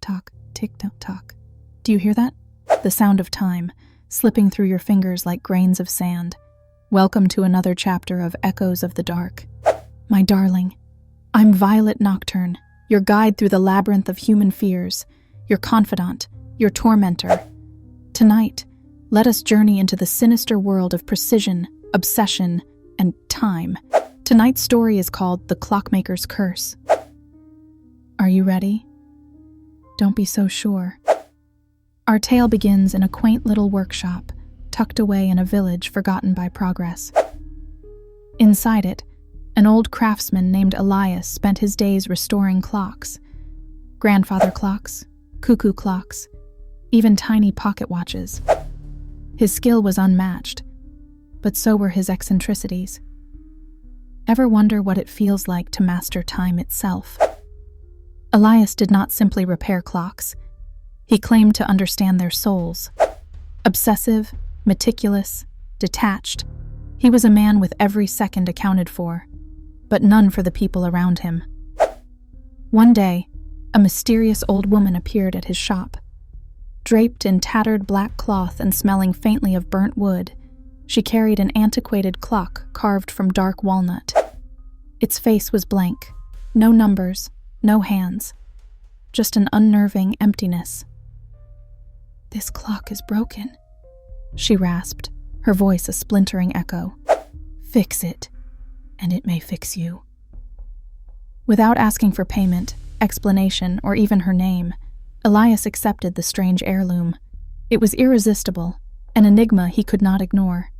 tock, tick-tock. Do you hear that? The sound of time, slipping through your fingers like grains of sand. Welcome to another chapter of Echoes of the Dark. My darling, I'm Violet Nocturne, your guide through the labyrinth of human fears, your confidant, your tormentor. Tonight, let us journey into the sinister world of precision, obsession, and time. Tonight's story is called The Clockmaker's Curse. Are you ready? Don't be so sure. Our tale begins in a quaint little workshop, tucked away in a village forgotten by progress. Inside it, an old craftsman named Elias spent his days restoring clocks. Grandfather clocks, cuckoo clocks, even tiny pocket watches. His skill was unmatched, but so were his eccentricities. Ever wonder what it feels like to master time itself? Elias did not simply repair clocks. He claimed to understand their souls. Obsessive, meticulous, detached, he was a man with every second accounted for, but none for the people around him. One day, a mysterious old woman appeared at his shop. Draped in tattered black cloth and smelling faintly of burnt wood, she carried an antiquated clock carved from dark walnut. Its face was blank, no numbers, no hands, just an unnerving emptiness. "This clock is broken," she rasped, her voice a splintering echo. "Fix it, and it may fix you." Without asking for payment, explanation, or even her name, Elias accepted the strange heirloom. It was irresistible, an enigma he could not ignore.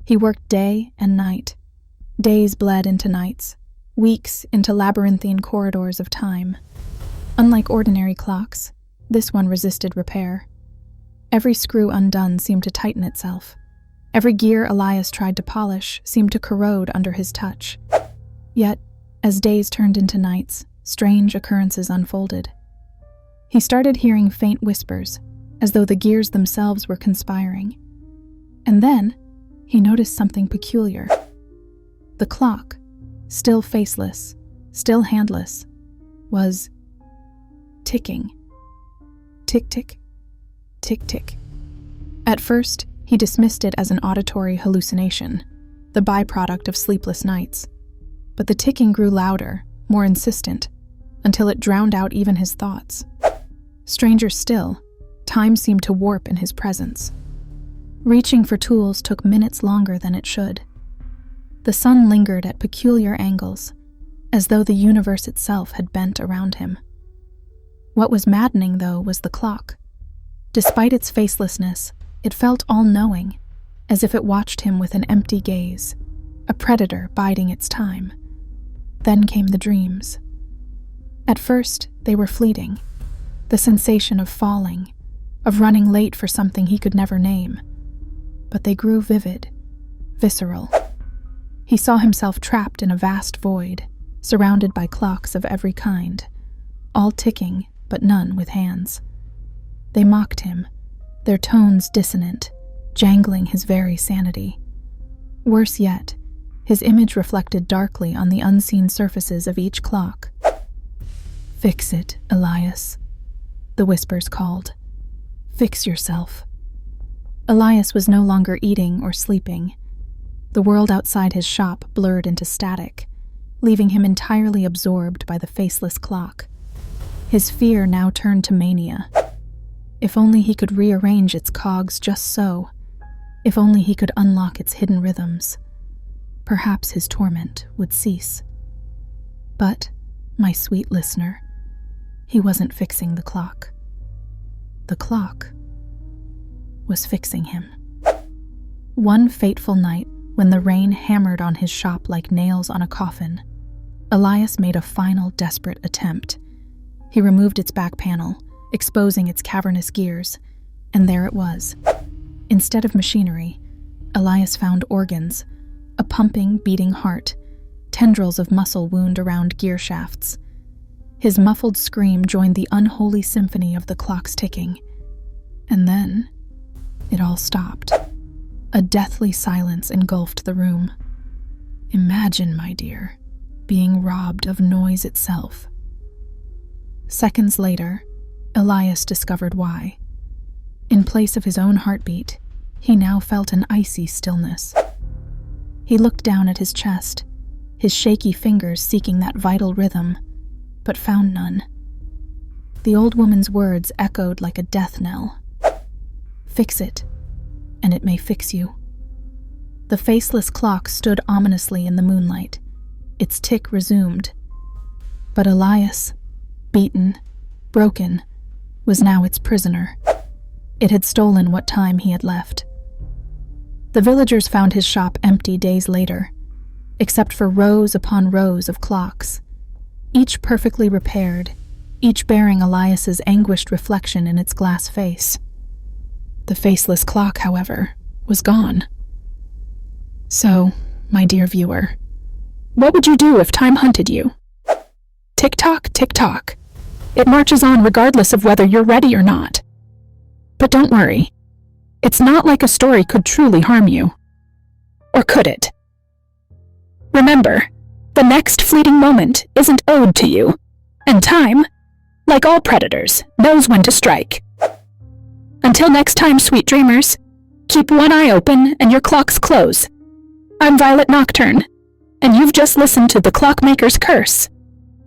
He worked day and night. Days bled into nights, weeks into labyrinthine corridors of time. Unlike ordinary clocks, this one resisted repair. Every screw undone seemed to tighten itself. Every gear Elias tried to polish seemed to corrode under his touch. Yet, as days turned into nights, strange occurrences unfolded. He started hearing faint whispers, as though the gears themselves were conspiring. And then, he noticed something peculiar. The clock, still faceless, still handless, was ticking. Tick-tick, tick-tick. At first, he dismissed it as an auditory hallucination, the byproduct of sleepless nights. But the ticking grew louder, more insistent, until it drowned out even his thoughts. Stranger still, time seemed to warp in his presence. Reaching for tools took minutes longer than it should. The sun lingered at peculiar angles, as though the universe itself had bent around him. What was maddening, though, was the clock. Despite its facelessness, it felt all-knowing, as if it watched him with an empty gaze, a predator biding its time. Then came the dreams. At first, they were fleeting. The sensation of falling, of running late for something he could never name. But they grew vivid, visceral. He saw himself trapped in a vast void, surrounded by clocks of every kind, all ticking, but none with hands. They mocked him, their tones dissonant, jangling his very sanity. Worse yet, his image reflected darkly on the unseen surfaces of each clock. "Fix it, Elias," the whispers called. "Fix yourself." Elias was no longer eating or sleeping. The world outside his shop blurred into static, leaving him entirely absorbed by the faceless clock. His fear now turned to mania. If only he could rearrange its cogs just so. If only he could unlock its hidden rhythms. Perhaps his torment would cease. But, my sweet listener, he wasn't fixing the clock. The clock was fixing him. One fateful night, when the rain hammered on his shop like nails on a coffin, Elias made a final desperate attempt. He removed its back panel, exposing its cavernous gears, and there it was. Instead of machinery, Elias found organs, a pumping, beating heart, tendrils of muscle wound around gear shafts. His muffled scream joined the unholy symphony of the clock's ticking. And then, it all stopped. A deathly silence engulfed the room. Imagine, my dear, being robbed of noise itself. Seconds later, Elias discovered why. In place of his own heartbeat, he now felt an icy stillness. He looked down at his chest, his shaky fingers seeking that vital rhythm, but found none. The old woman's words echoed like a death knell. Fix it, and it may fix you. The faceless clock stood ominously in the moonlight, its tick resumed. But Elias, beaten, broken, was now its prisoner. It had stolen what time he had left. The villagers found his shop empty days later, except for rows upon rows of clocks, each perfectly repaired, each bearing Elias's anguished reflection in its glass face. The faceless clock, however, was gone. So, my dear viewer, what would you do if time hunted you? Tick-tock, tick-tock. It marches on regardless of whether you're ready or not. But don't worry. It's not like a story could truly harm you. Or could it? Remember, the next fleeting moment isn't owed to you, and time, like all predators, knows when to strike. Until next time, sweet dreamers, keep one eye open and your clocks close. I'm Violet Nocturne, and you've just listened to The Clockmaker's Curse.